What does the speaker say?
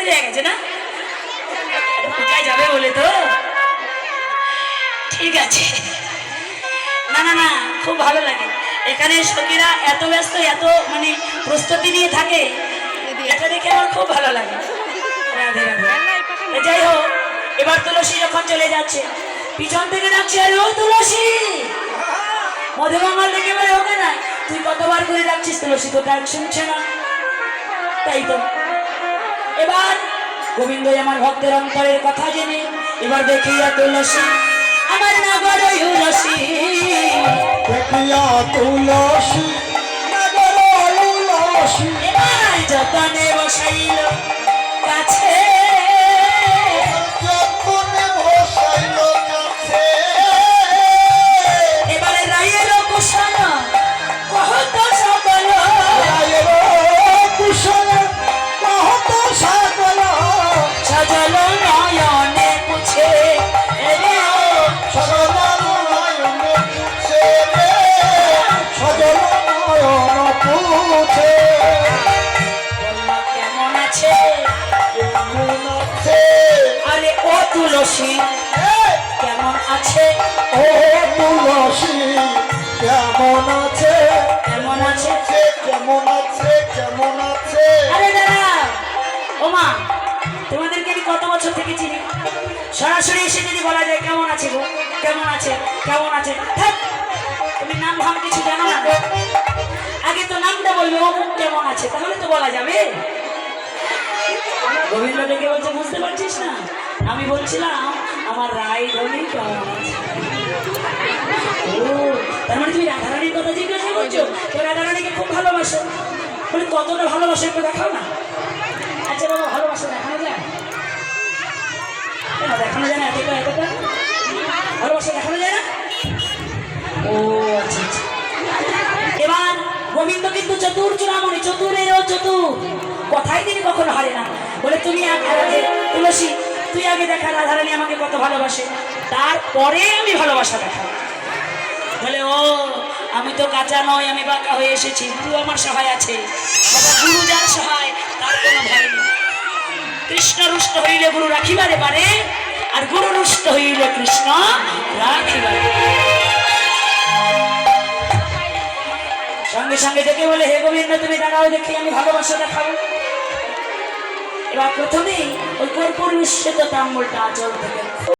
হয়ে গেছে না? পূজায় যাবে বলে তো ঠিক আছে। না না না, খুব ভালো লাগে এখানে সখীরা এত ব্যস্ত, এত মানে প্রস্তুতি নিয়ে থাকে, এটা দেখে আমার খুব ভালো লাগে। রাধে রাধে। যাই হোক, এবার তুলসী যখন চলে যাচ্ছে, পিছন থেকে ডাকছে, আরে ও তুলসী, মধুমঙ্গল দেখে বলে ওকে না, তুই কতবার করে ডাকছিস, তুলসী তো ডাক শুনছে না। তাই তো এবার গোবিন্দ আমার ভক্তের অন্তরের কথা জেনে এবার দেখিয়া তুলসী আমার নগর উলসী, দেখিয়া তুলসী নগর উলসী, এবার যতনে বসাইল কাছে, যতনে বসাইল কাছে, এবারে রায়ের কুশল কহত সকল, রায়ের কুশল কহত সকল, সজল নয়নে পুছে রে সজল নয়নে পুছে রে, সজল নয়ন পুছে, কেমন আছে, কেমন আছে, আরে ও তুলসী কেমন আছে, ও তুলসী কেমন আছে, কেমন আছে, কেমন আছে, কেমন আছে। আরে দাদা ও মা, তোমাদেরকে আমি কত বছর থেকে চিনি, সরাসরি এসে যদি বলা যায় কেমন আছে গো, কেমন আছে, কেমন আছে, ধ্যাৎ, তুমি নাম ধাম কিছু জানো না, আগে তো নামটা বলবে ও কেমন আছে, তাহলে তো বলা যাবে। গোবিন্দ দেখে বলছে বুঝতে পারছিস না, আমি বলছিলাম আমার রায় ধনী কেমন আছে। ও তার মানে তুমি রাধারানীর কথা জিজ্ঞাসা করছো, তো রাধারানীকে খুব ভালোবাসো, বলি কতটা ভালোবাসো একটু দেখাও না। আচ্ছা বাবা, ভালোবাসা দেখানো যায়? দেখানো যায় না, এতটা এতটা ভালোবাসা দেখানো যায় না। ও আচ্ছা আচ্ছা। এবার গোবিন্দ কিন্তু চতুর চূড়ামণি, চতুরেরও চতুর, কথাই তিনি কখনো হারে না। বলে তুমি আগে তুলসী, তুই আগে দেখা রাধারানী আমাকে কত ভালোবাসে, তারপরে আমি ভালোবাসা দেখাবো। বলে ও আমি তো কাঁচা নয়, আমি বাঁকা হয়ে এসেছি, গুরু আমার সহায় আছে। গুরু যার সহায় তার কোনো ভয় নেই। কৃষ্ণ রুষ্ট হইলে গুরু রাখিবারে পারে, আর গুরু রুষ্ট হইলে কৃষ্ণ রাখিবারে। সঙ্গে সঙ্গে ডেকে বলে হে গোবিন্দ তুমি দাঁড়াও দেখি আমি ভালোবাসা দেখাবো। এবার প্রথমেই ওই কর্পূর মিশ্রিত তাম্বুলটা আঁচল থেকে